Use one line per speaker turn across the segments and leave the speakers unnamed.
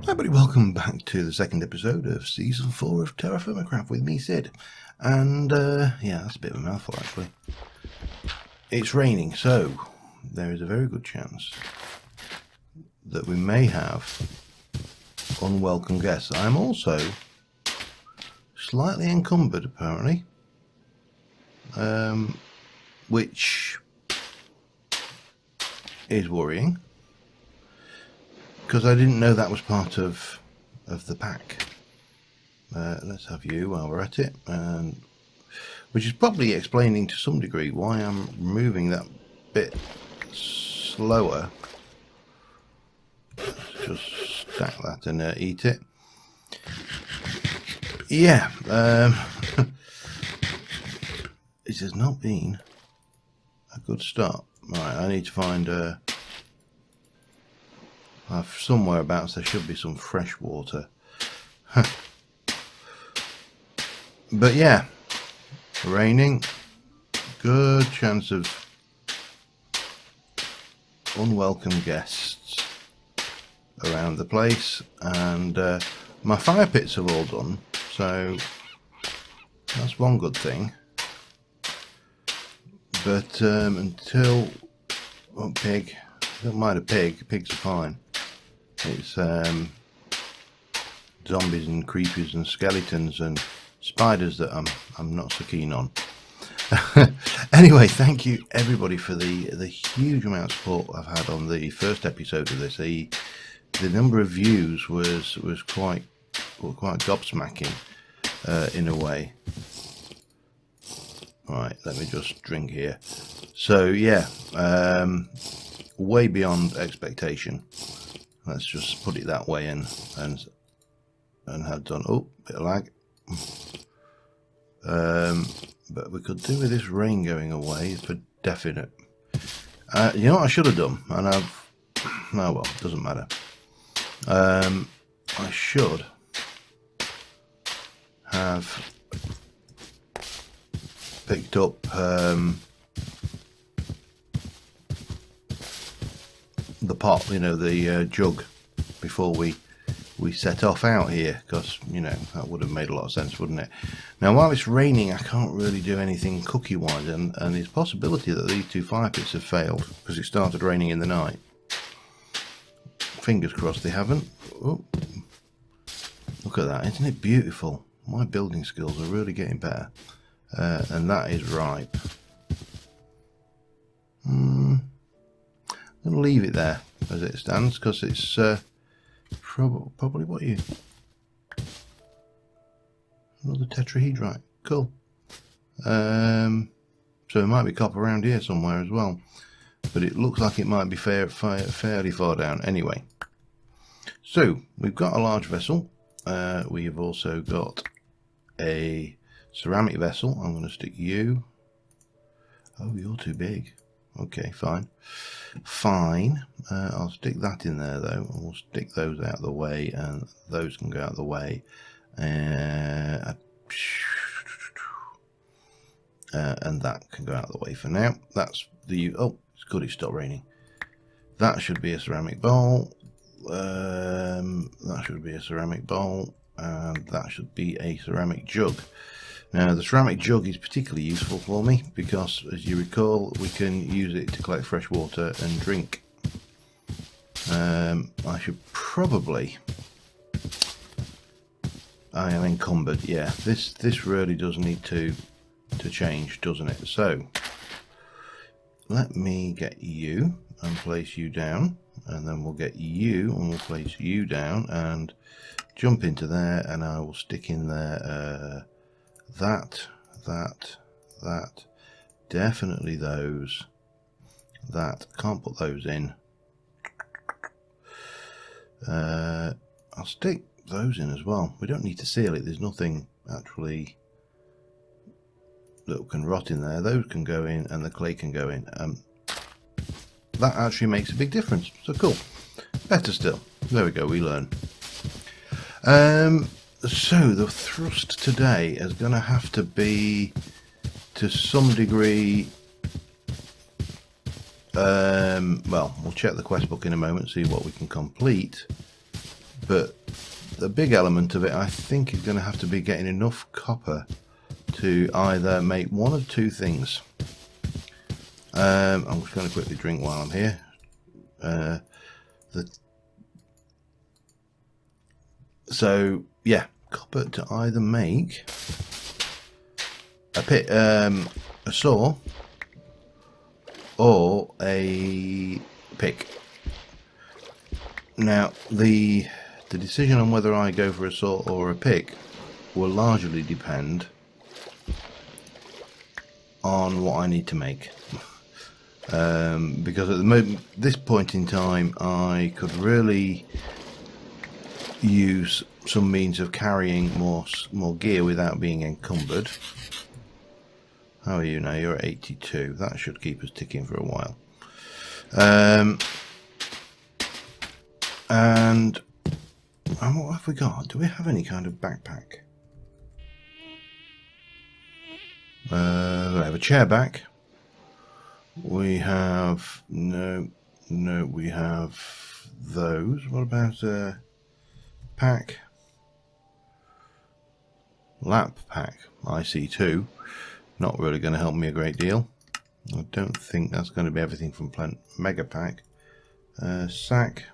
Hi everybody, welcome back to the second episode of Season 4 of TerraFirmaCraft with me, Sid. And, yeah, that's a bit of a mouthful actually. It's raining, so there is a very good chance that we may have unwelcome guests. I'm also slightly encumbered, apparently, which is worrying, because I didn't know that was part of the pack. Let's have you while we're at it, and which is probably explaining to some degree why I'm moving that bit slower. Let's just stack that and eat it. Yeah, it has not been a good start. Right, I need to find somewhere abouts there should be some fresh water. But yeah, raining, good chance of unwelcome guests around the place, and my fire pits are all done, so that's one good thing. But until pig, don't mind a pig, pigs are fine. It's zombies and creepers and skeletons and spiders that I'm not so keen on. Anyway, thank you everybody for the huge amount of support I've had on the first episode of this. The number of views was quite gobsmacking in a way. Right, let me just drink here. So yeah, way beyond expectation. Let's just put it that way and have done. Oh, bit of lag. But we could do with this rain going away for definite. You know what I should have done, and I've oh well, doesn't matter. I should have picked up the pot, you know, the jug, before we set off out here, because, you know, that would have made a lot of sense, wouldn't it? Now, while it's raining, I can't really do anything cookie-wise, and there's a possibility that these two fire pits have failed, because it started raining in the night. Fingers crossed they haven't. Oh, look at that, isn't it beautiful? My building skills are really getting better. And that is ripe. I'm going to leave it there as it stands, because it's probably what you... Another tetrahedrite. Cool. So it might be copper around here somewhere as well, but it looks like it might be fairly far down. Anyway, so we've got a large vessel. We have also got a ceramic vessel. I'm going to stick you. Oh, you're too big. Okay, fine. I'll stick that in there though, and we'll stick those out of the way, and those can go out of the way. And that can go out of the way for now. That's the... Oh, it's good it stopped raining. That should be a ceramic bowl. That should be a ceramic bowl, and that should be a ceramic jug. Now, the ceramic jug is particularly useful for me because, as you recall, we can use it to collect fresh water and drink. I should probably... I am encumbered, yeah. This really does need to change, doesn't it? So, let me get you and place you down, and then we'll get you and we'll place you down and jump into there, and I will stick in there that, definitely those, that, can't put those in. I'll stick those in as well. We don't need to seal it, there's nothing actually that can rot in there. Those can go in and the clay can go in. That actually makes a big difference, so cool. Better still, there we go, we learn. So the thrust today is going to have to be, to some degree, well, we'll check the quest book in a moment, see what we can complete, but the big element of it, I think, is going to have to be getting enough copper to either make one of two things. I'm just going to quickly drink while I'm here. So yeah, copper to either make a saw or a pick. Now the decision on whether I go for a saw or a pick will largely depend on what I need to make. Because at the moment, this point in time, I could really use some means of carrying more gear without being encumbered. How are you now? You're at 82. That should keep us ticking for a while. And what have we got? Do we have any kind of backpack? We have a chair back. We have no. We have those. What about a pack? Lap pack. I see two. Not really going to help me a great deal. I don't think that's going to be everything from Plant Mega Pack. Sack.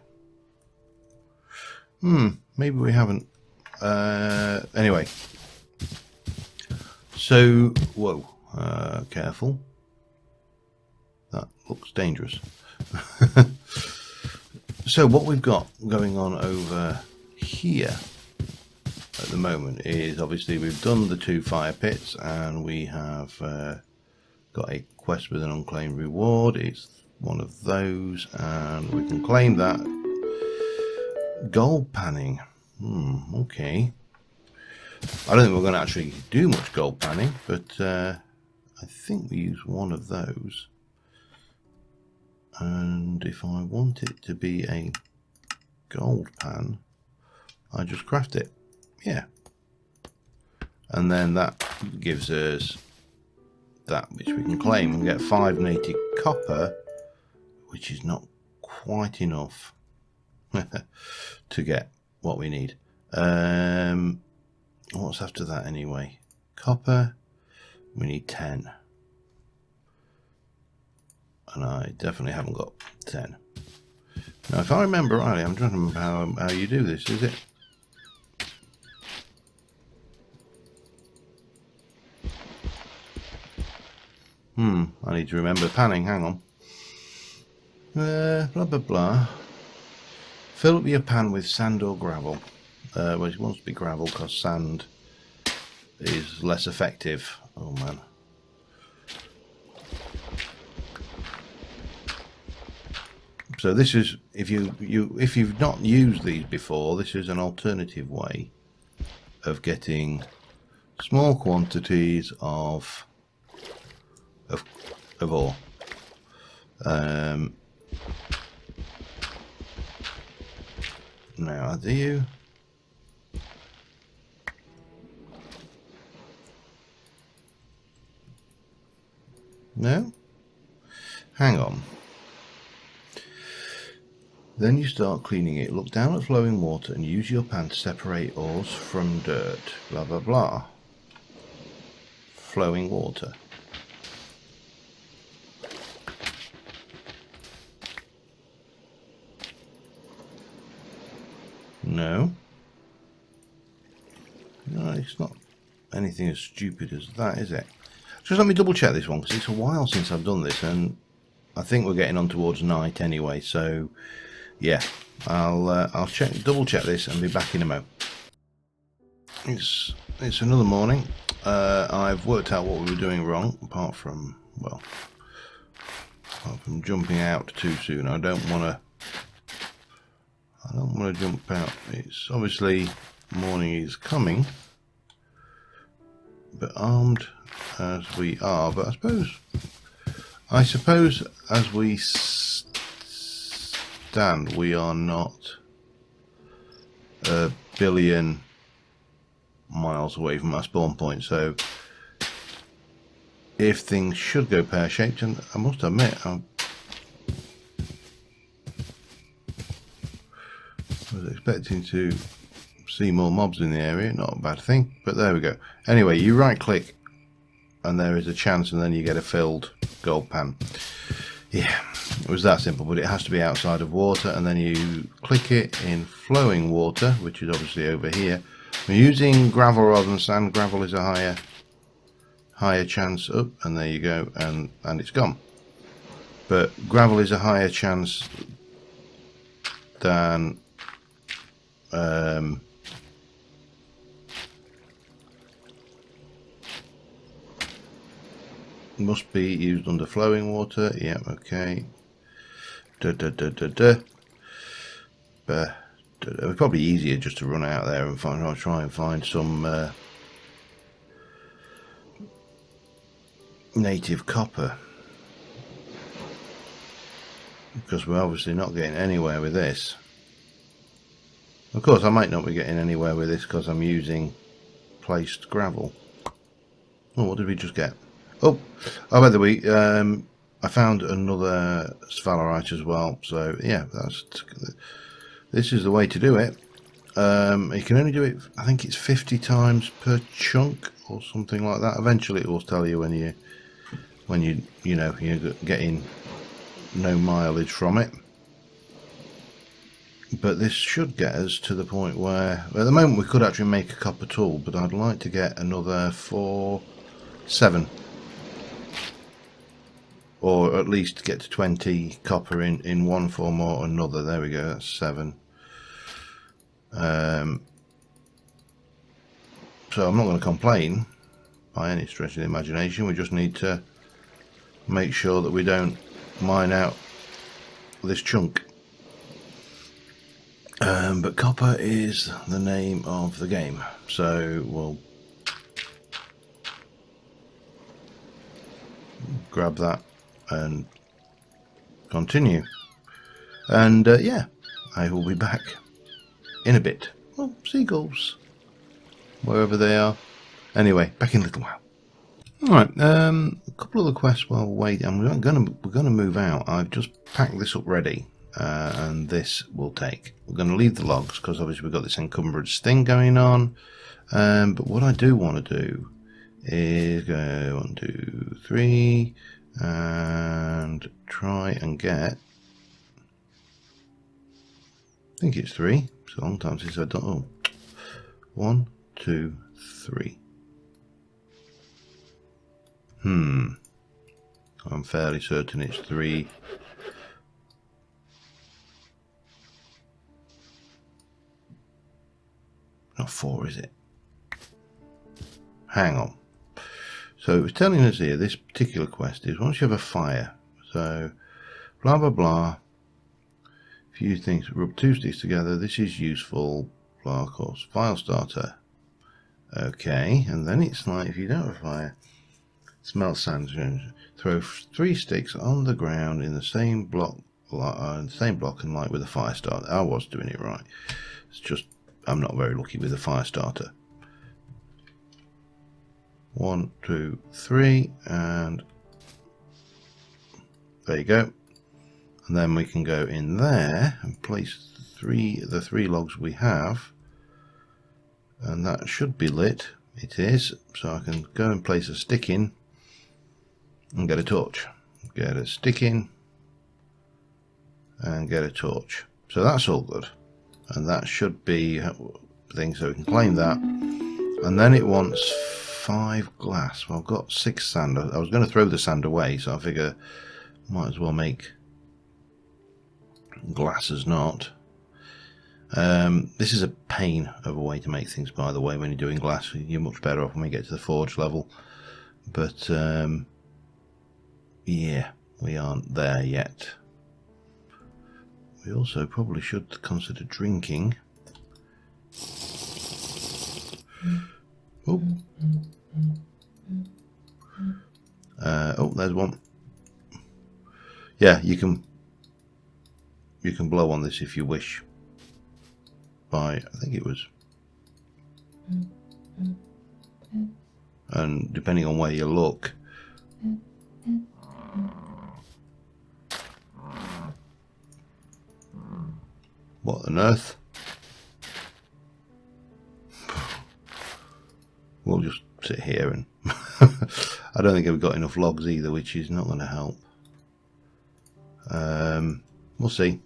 Maybe we haven't. Anyway. So, whoa. Careful. That looks dangerous. So what we've got going on over here at the moment is, obviously, we've done the 2 fire pits, and we have got a quest with an unclaimed reward. It's one of those, and we can claim that. Gold panning. Okay. I don't think we're going to actually do much gold panning, but I think we use one of those. And if I want it to be a gold pan, I just craft it. Yeah. And then that gives us that which we can claim and get 5 native copper, which is not quite enough to get what we need. What's after that anyway? Copper, we need 10. And I definitely haven't got 10. Now, if I remember rightly, I'm trying to remember how you do this, is it? I need to remember panning, hang on. Blah, blah, blah. Fill up your pan with sand or gravel. Well, it wants to be gravel because sand is less effective. Oh, man. So this is, if you've not used these before, this is an alternative way of getting small quantities of ore. Now, do you? No? Hang on. Then you start cleaning it. Look down at flowing water and use your pan to separate ores from dirt. Blah, blah, blah. Flowing water. No. No, it's not anything as stupid as that, is it? Just let me double check this one, because it's a while since I've done this, and I think we're getting on towards night anyway, so yeah, I'll double check this and be back in a mo. It's another morning. I've worked out what we were doing wrong, apart from jumping out too soon. I don't want to jump out. It's obviously morning is coming, but armed as we are, but I suppose as we stand, we are not a billion miles away from our spawn point, so if things should go pear-shaped, and I must admit I was expecting to see more mobs in the area, not a bad thing, but there we go. Anyway, you right click and there is a chance, and then you get a filled gold pan. Yeah, it was that simple, but it has to be outside of water, and then you click it in flowing water, which is obviously over here. We're using gravel rather than sand. Gravel is a higher chance up, and there you go, and it's gone. But gravel is a higher chance than must be used under flowing water. Yeah, okay. But it's probably easier just to run out there and try and find some native copper, because we're obviously not getting anywhere with this. Of course, I might not be getting anywhere with this because I'm using placed gravel. Oh, what did we just get? Oh, by the way, I found another sphalerite as well. So yeah, this is the way to do it. You can only do it, I think it's 50 times per chunk or something like that. Eventually, it will tell you when you're getting no mileage from it. But this should get us to the point where, at the moment, we could actually make a copper tool, but I'd like to get another 7, or at least get to 20 copper in one form or another. There we go, that's 7. So I'm not going to complain by any stretch of the imagination. We just need to make sure that we don't mine out this chunk. But copper is the name of the game, so we'll grab that and continue. And yeah, I will be back in a bit. Well, seagulls, wherever they are. Anyway, back in a little while. Alright, a couple of the quests while we're waiting, and we're gonna move out. I've just packed this up ready, and this will take. We're going to leave the logs because obviously we've got this encumbrance thing going on. But what I do want to do is go 1, 2, 3, and try and get. I think it's 3. It's a long time since I've done. Oh, 1, 2, 3. I'm fairly certain it's 3. Not 4, is it? Hang on. So it's telling us here, this particular quest is once you have a fire, so blah blah blah, few things, rub 2 sticks together, this is useful, blah, of course, fire starter. Okay, and then it's like, if you don't have a fire, smelt sand, throw 3 sticks on the ground in the same block, and light with a fire starter. I was doing it right. It's just I'm not very lucky with the fire starter. 1, 2, 3, and there you go. And then we can go in there and place the 3 logs we have, and that should be lit. It is. So I can go and place a stick in and get a torch. Get a stick in and get a torch. So that's all good. And that should be thing, so we can claim that. And then it wants 5 glass. Well, I've got 6 sand. I was going to throw the sand away, so I figure might as well make glass as not. This is a pain of a way to make things, by the way. When you're doing glass, you're much better off when we get to the forge level. But yeah, we aren't there yet. We also probably should consider drinking. Oh, oh, there's one. Yeah, you can blow on this if you wish. By, I think it was, and depending on where you look. What on earth? we'll just sit here and I don't think I've got enough logs either, which is not going to help. We'll see.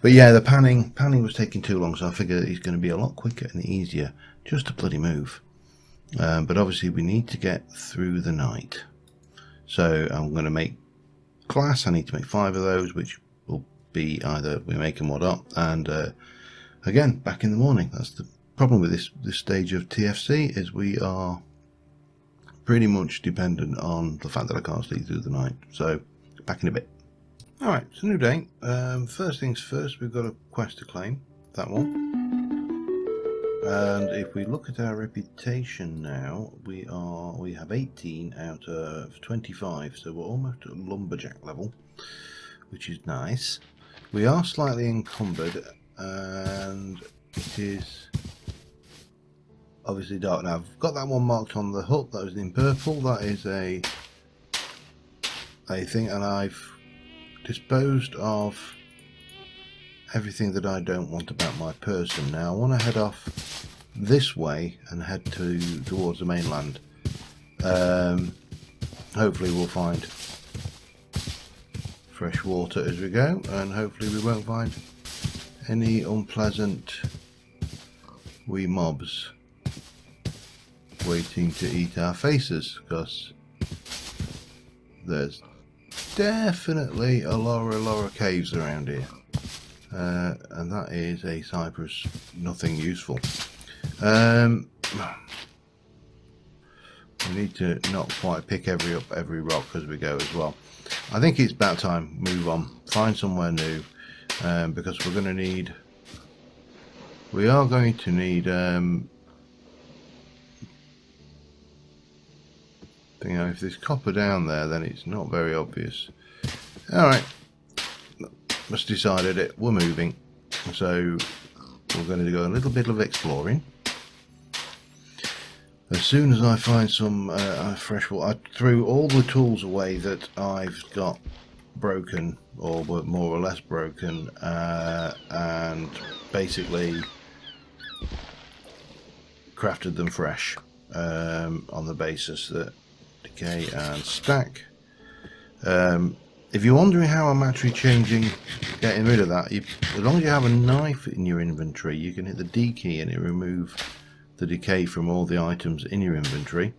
But yeah, the panning was taking too long, so I figure it's going to be a lot quicker and easier just to bloody move. But obviously we need to get through the night. So I'm going to make glass. I need to make 5 of those, which will be either we make them or not. And again, back in the morning. That's the problem with this stage of TFC, is we are pretty much dependent on the fact that I can't sleep through the night. So back in a bit. Alright, it's a new day. First things first, we've got a quest to claim, that one. And if we look at our reputation now, we have 18 out of 25, so we're almost at lumberjack level, which is nice. We are slightly encumbered, and it is obviously dark. Now I've got that one marked on the hut, that was in purple. That is a thing, and I've disposed of everything that I don't want about my person. Now I want to head off this way and head towards the mainland. Hopefully we'll find fresh water as we go, and hopefully we won't find any unpleasant wee mobs waiting to eat our faces, because there's definitely a lot of caves around here, and that is a cypress, nothing useful. We need to not quite pick every rock as we go as well. I think it's about time, move on, find somewhere new, because we are going to need if there's copper down there, then it's not very obvious. Alright, just decided it, we're moving, so we're going to go a little bit of exploring. As soon as I find some fresh water, I threw all the tools away that I've got broken, or were more or less broken, and basically crafted them fresh, on the basis that decay and stack. If you're wondering how I'm actually getting rid of that, as long as you have a knife in your inventory, you can hit the D key and it remove the decay from all the items in your inventory,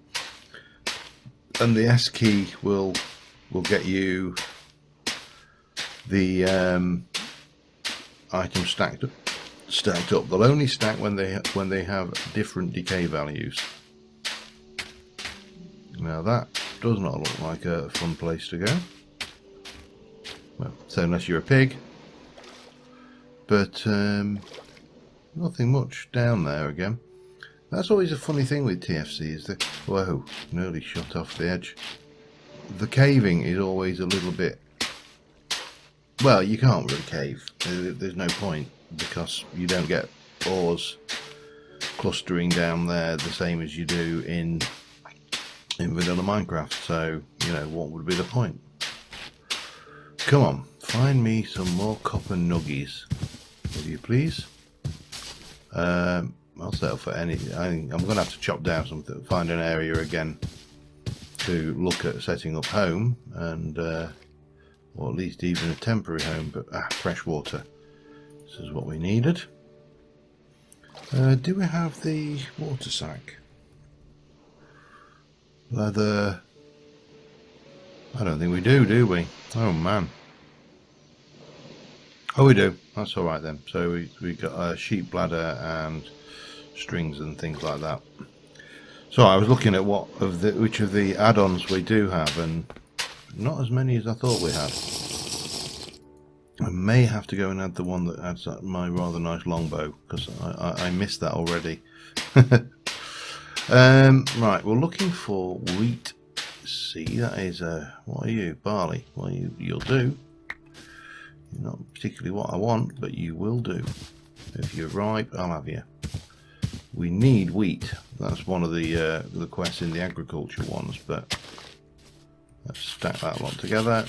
and the S key will get you the items stacked up. They'll only stack when they have different decay values. Now that does not look like a fun place to go. Well, so unless you're a pig, but nothing much down there again. That's always a funny thing with TFC, is that, whoa, nearly shot off the edge. The caving is always a little bit, well, you can't really cave. There's no point, because you don't get ores clustering down there the same as you do in vanilla Minecraft. So, you know, what would be the point? Come on, find me some more copper nuggies, will you please? I'll settle for any. I think I'm going to have to chop down something, find an area again to look at setting up home, and or at least even a temporary home. But fresh water. This is what we needed. Do we have the water sack? Leather. I don't think we do we? Oh man. Oh, we do. That's all right then. So we got a sheep bladder and strings and things like that. So I was looking at which of the add-ons we do have, and not as many as I thought we had. I may have to go and add the one that adds my rather nice longbow, because I missed that already. Right, we're looking for wheat. See, that is what are you? Barley. Well, you'll do. You're not particularly what I want, but you will do. If you're ripe, I'll have you. We need wheat. That's one of the quests in the agriculture ones, but let's stack that lot together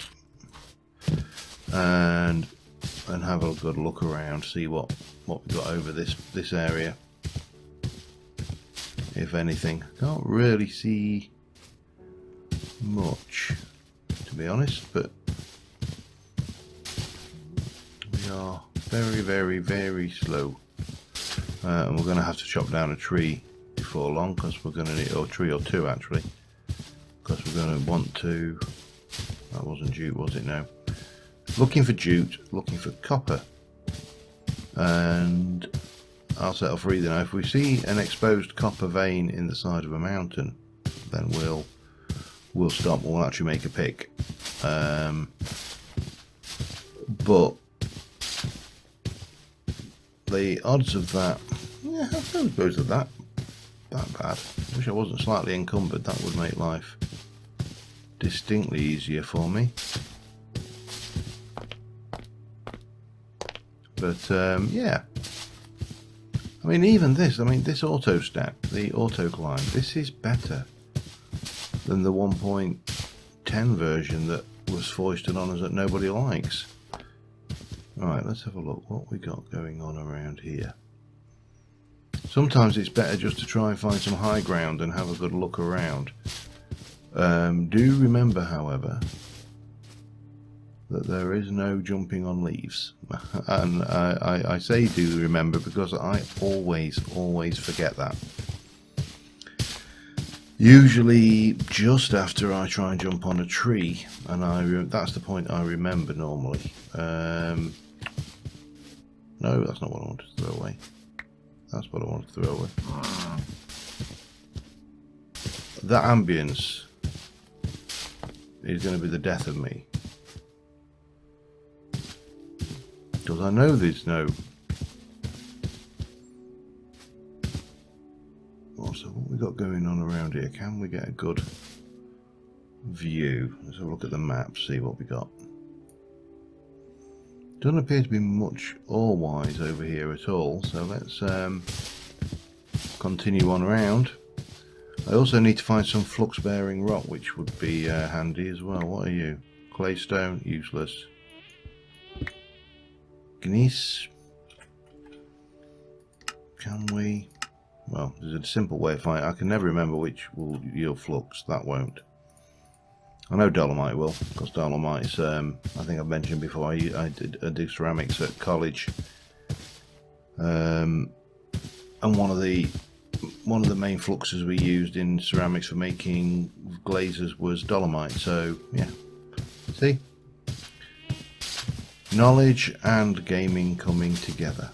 and have a good look around, see what we've got over this area. if anything. Can't really see much, to be honest, but we are very, very, very slow. And we're going to have to chop down a tree before long, because we're going to need, or a tree or two actually, because we're going to want to, that wasn't jute, was it? No. Looking for jute, looking for copper, and I'll settle for either. Now if we see an exposed copper vein in the side of a mountain, then we'll stop, we'll actually make a pick. But the odds of that, yeah, I suppose of that bad. Wish I wasn't slightly encumbered, that would make life distinctly easier for me. But yeah, I mean, even this, I mean, this auto stack, the auto climb, this is better than the 1.10 version that was foisted on us that nobody likes. Right, let's have a look what we got going on around here. Sometimes it's better just to try and find some high ground and have a good look around. Do remember, however, that there is no jumping on leaves. And I say do remember because I always forget that. Usually just after I try and jump on a tree, and that's the point I remember normally. No, that's not what I wanted to throw away. That's what I wanted to throw away. That ambience is going to be the death of me. Because I know there's no... Oh, so what we got going on around here? Can we get a good view? Let's have a look at the map, see what we got. Doesn't appear to be much ore-wise over here at all, so let's continue on around. I also need to find some flux-bearing rock, which would be handy as well. What are you? Claystone, useless. Gneiss. Can we? Well, there's a simple way of finding. I can never remember which will yield flux. That won't. I know dolomite will, because dolomite is, I think I've mentioned before, I did ceramics at college, and one of the main fluxes we used in ceramics for making glazes was dolomite. So yeah, see, knowledge and gaming coming together.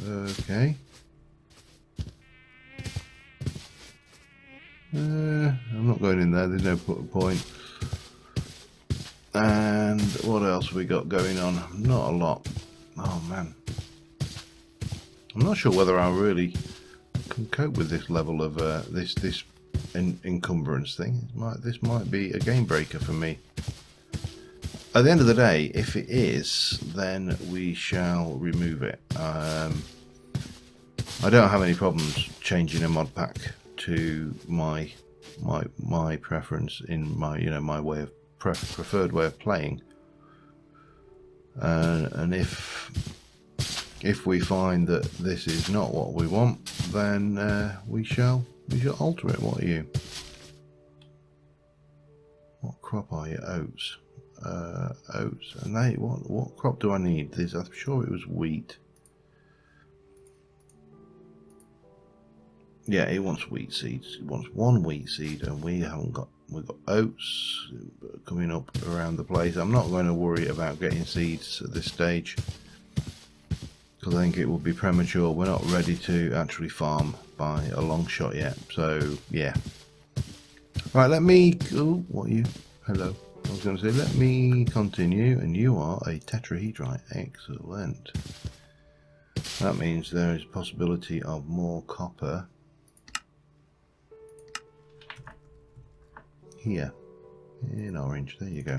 Okay. I'm not going in there, there's no point. And what else have we got going on? Not a lot. Oh man, I'm not sure whether I really can cope with this level of this encumbrance thing. This might be a game breaker for me. At the end of the day, if it is, then we shall remove it. I don't have any problems changing a mod pack to my preference in my my way of preferred way of playing, and if we find that this is not what we want, then we shall alter it. What are you? What crop are you? Oats. Oats. And what crop do I need? This, I'm sure it was wheat. Yeah, it wants wheat seeds. It wants one wheat seed, and we haven't got. We've got oats coming up around the place. I'm not going to worry about getting seeds at this stage, because I think it would be premature. We're not ready to actually farm by a long shot yet. So yeah. Right, let me. Oh, what are you? Hello. I was going to say, let me continue, and you are a tetrahedrite. Excellent. That means there is a possibility of more copper here in orange. There you go.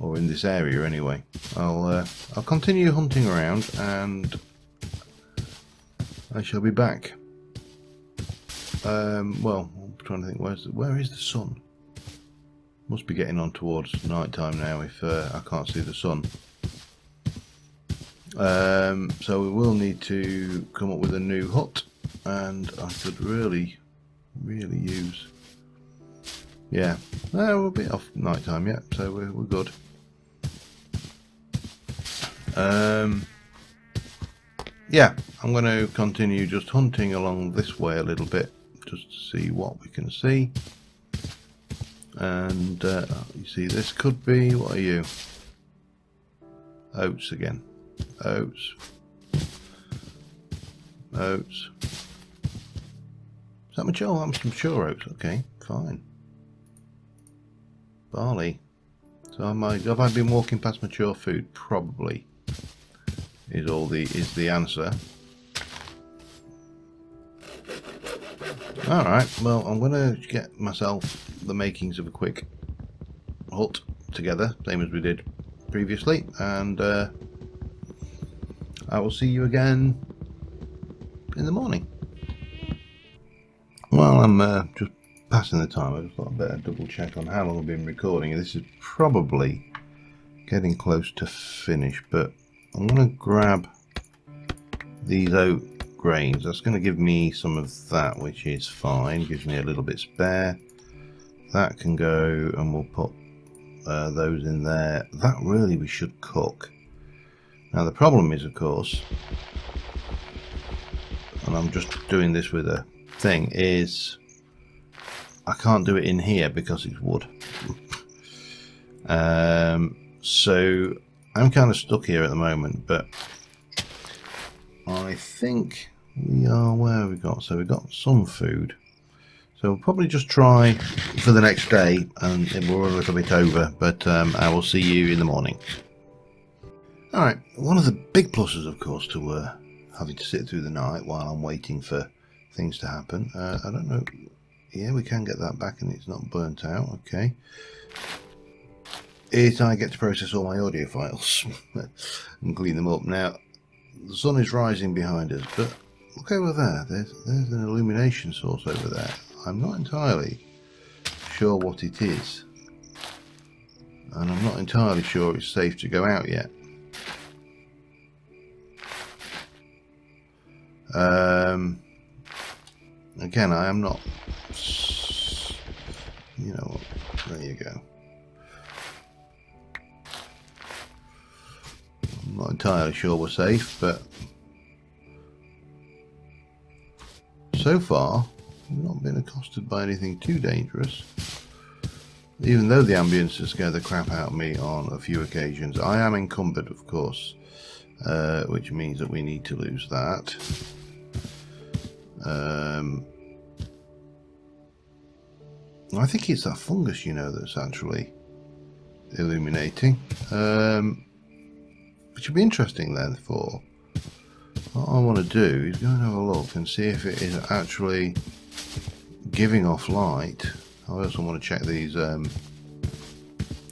Or in this area anyway. I'll continue hunting around, and I shall be back. Well, I'm trying to think, where is the sun? Must be getting on towards night time now if I can't see the sun. So we will need to come up with a new hut, and I could really use. Yeah, we're a bit off night time yet, so we're good. Yeah, I'm going to continue just hunting along this way a little bit, just to see what we can see. And you see, this could be, what are you? Oats again. Oats. Oats. Is that mature? That's mature oats. Okay, fine. Barley. So have I been walking past mature food? Probably is the answer. Alright, well, I'm going to get myself the makings of a quick hut together, same as we did previously, and I will see you again in the morning. Well, I'm just passing the time. I just thought I'd better double check on how long I've been recording. This is probably getting close to finish, but I'm going to grab these oat grains. That's going to give me some of that, which is fine. Gives me a little bit spare. That can go, and we'll put those in there. That really we should cook. Now the problem is, of course, and I'm just doing this with a thing, is I can't do it in here because it's wood. So I'm kind of stuck here at the moment, but I think we are, where have we got? So we've got some food. So we'll probably just try for the next day, and we're a little bit over, but I will see you in the morning. Alright, one of the big pluses, of course, to having to sit through the night while I'm waiting for things to happen. I don't know. Yeah, we can get that back and it's not burnt out. Okay. I get to process all my audio files and clean them up. Now, the sun is rising behind us, but look over there. There's an illumination source over there. I'm not entirely sure what it is, and I'm not entirely sure it's safe to go out yet. Again, I am not, you know, there you go. I'm not entirely sure we're safe, but so far we've not been accosted by anything too dangerous. Even though the ambience has scared the crap out of me on a few occasions. I am encumbered, of course, which means that we need to lose that. I think it's that fungus, you know, that's actually illuminating. Which would be interesting then. For what I want to do is go and have a look and see if it is actually giving off light. I also want to check these. Oh,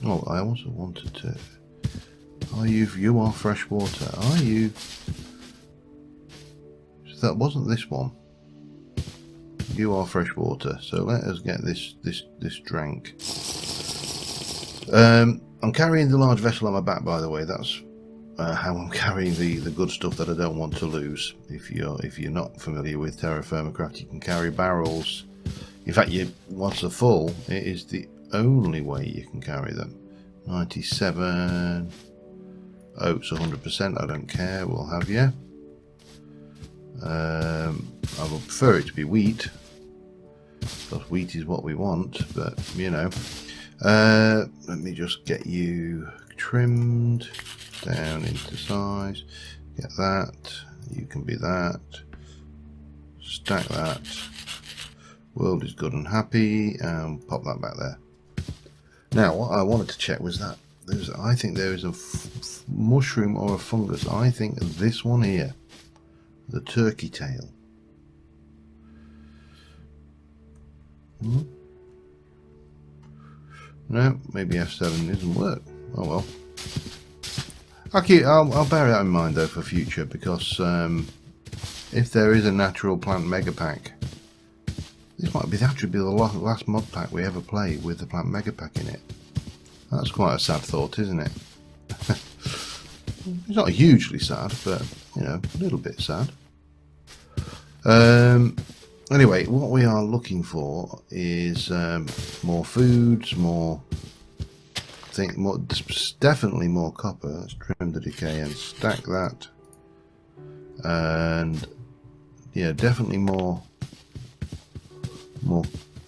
I also wanted to. You are fresh water. Are you? So that wasn't this one. You are fresh water. So let us get this drank. I'm carrying the large vessel on my back, by the way. That's how I'm carrying the good stuff that I don't want to lose. If you're not familiar with TerraFirmaCraft, you can carry barrels. In fact, once they're full, it is the only way you can carry them. 97 oats, 100%. I don't care. We'll have you. I would prefer it to be wheat, because wheat is what we want. But you know, let me just get you trimmed down into size. Get that. You can be that. Stack that. World is good and happy, and pop that back there. Now, what I wanted to check was that I think there is a mushroom or a fungus. I think this one here, the turkey tail. No, maybe F7 doesn't work. Oh well. I'll bear that in mind though for future, because if there is a natural plant mega pack, this might actually be the last mod pack we ever play with the plant mega pack in it. That's quite a sad thought, isn't it? It's not hugely sad, but you know, a little bit sad. Anyway, what we are looking for is more foods, definitely more copper. Let's trim the decay and stack that. And yeah, definitely more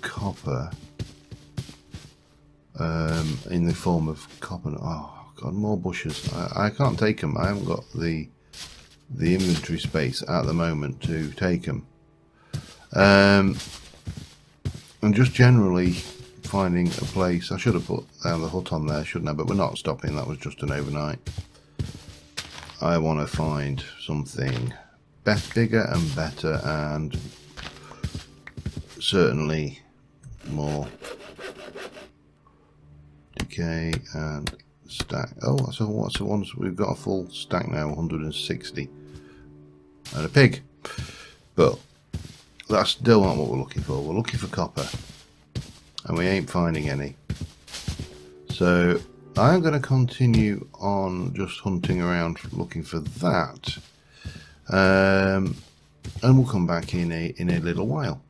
copper in the form of copper. Oh god, more bushes. I can't take them. I haven't got the inventory space at the moment to take them. And just generally finding a place. I should have put down the hut on there, shouldn't I? But we're not stopping. That was just an overnight. I want to find something bigger and better, and certainly more decay and stack. Oh, so what's the ones we've got? A full stack now, 160, and a pig. But that's still not what we're looking for. We're looking for copper, and we ain't finding any. So I'm going to continue on just hunting around looking for that, and we'll come back in a little while.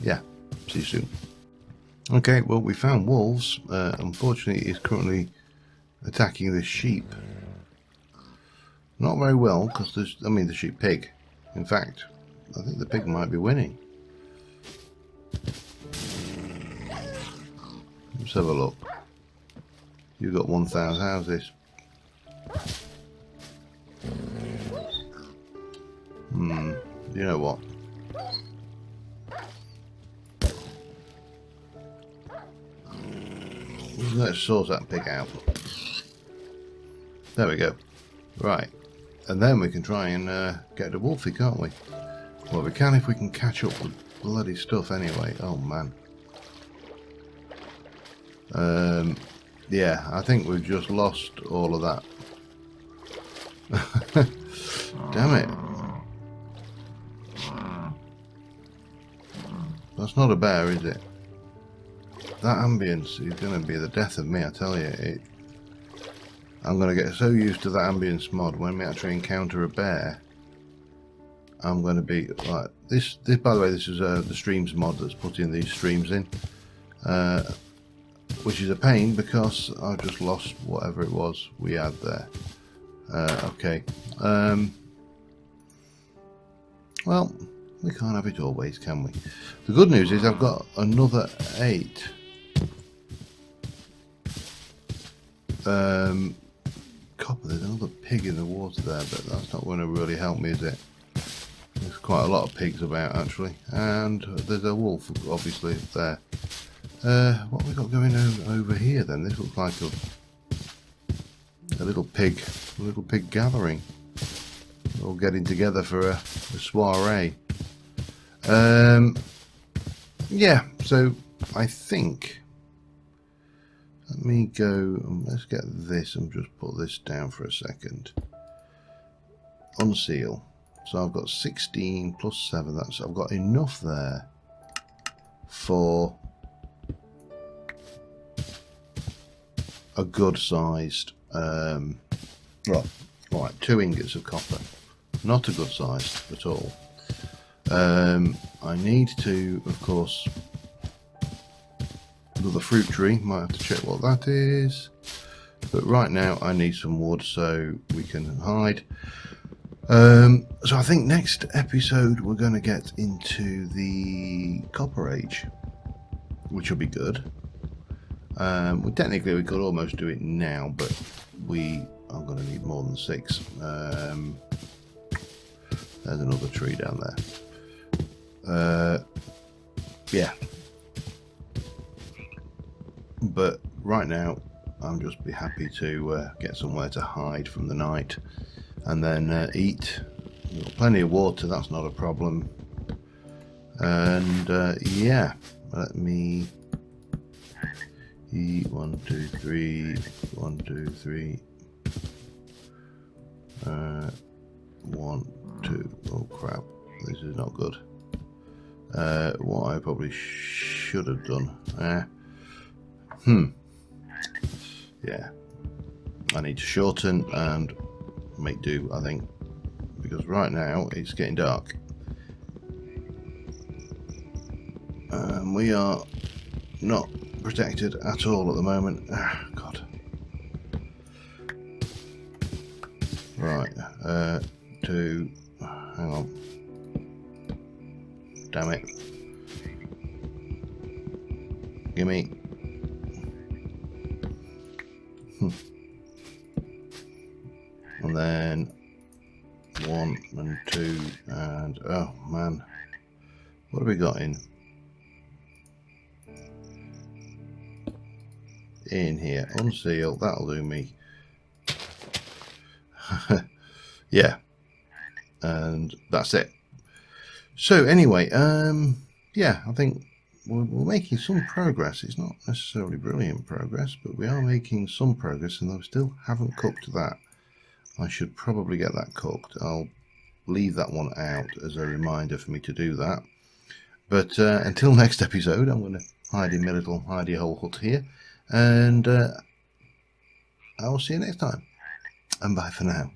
Yeah, see you soon. Okay, well, we found wolves. Unfortunately, he's currently attacking this sheep. Not very well, because the sheep pig. In fact, I think the pig might be winning. Let's have a look. You've got 1,000 houses. You know what? Let's sort that pig out. There we go. Right. And then we can try and get the wolfie, can't we? Well, we can if we can catch up with bloody stuff anyway. Oh, man. Yeah, I think we've just lost all of that. Damn it. That's not a bear, is it? That ambience is going to be the death of me, I tell you. I'm going to get so used to that ambience mod when we actually encounter a bear. I'm going to be like this. By the way, this is the streams mod that's putting these streams in, which is a pain because I've just lost whatever it was we had there. Okay. Well, we can't have it always, can we? The good news is I've got another 8. Copper. There's another pig in the water there, but that's not going to really help me, is it? There's quite a lot of pigs about, actually, and there's a wolf, obviously, there. What have we got going over here then? This looks like a little pig gathering, all getting together for a soiree. Yeah, so I think. Let me go, let's get this and just put this down for a second. Unseal. So I've got 16 plus 7, I've got enough there for a good sized, right, 2 ingots of copper. Not a good size at all. I need to, of course, the fruit tree, might have to check what that is, but right now I need some wood so we can hide. So I think next episode we're going to get into the Copper Age, which will be good. Well, technically we could almost do it now, but we are going to need more than 6. There's another tree down there. Yeah. But right now, I'm just be happy to get somewhere to hide from the night, and then eat. We've got plenty of water, that's not a problem. And yeah, let me eat 1, 2, 3, 1, 2, 3. 1, 2. Oh crap! This is not good. What I probably should have done. Yeah, I need to shorten and make do, I think, because right now it's getting dark. We are not protected at all at the moment. Ah, God. Right, hang on. Damn it. Gimme. And then 1 and 2 and oh man, what have we got in here? Unseal, that'll do me. Yeah, and that's it. So anyway, yeah, I think we're making some progress. It's not necessarily brilliant progress, but we are making some progress, and I still haven't cooked that. I should probably get that cooked. I'll leave that one out as a reminder for me to do that. But until next episode, I'm going to hide in my little hidey hole hut here, and I will see you next time, and bye for now.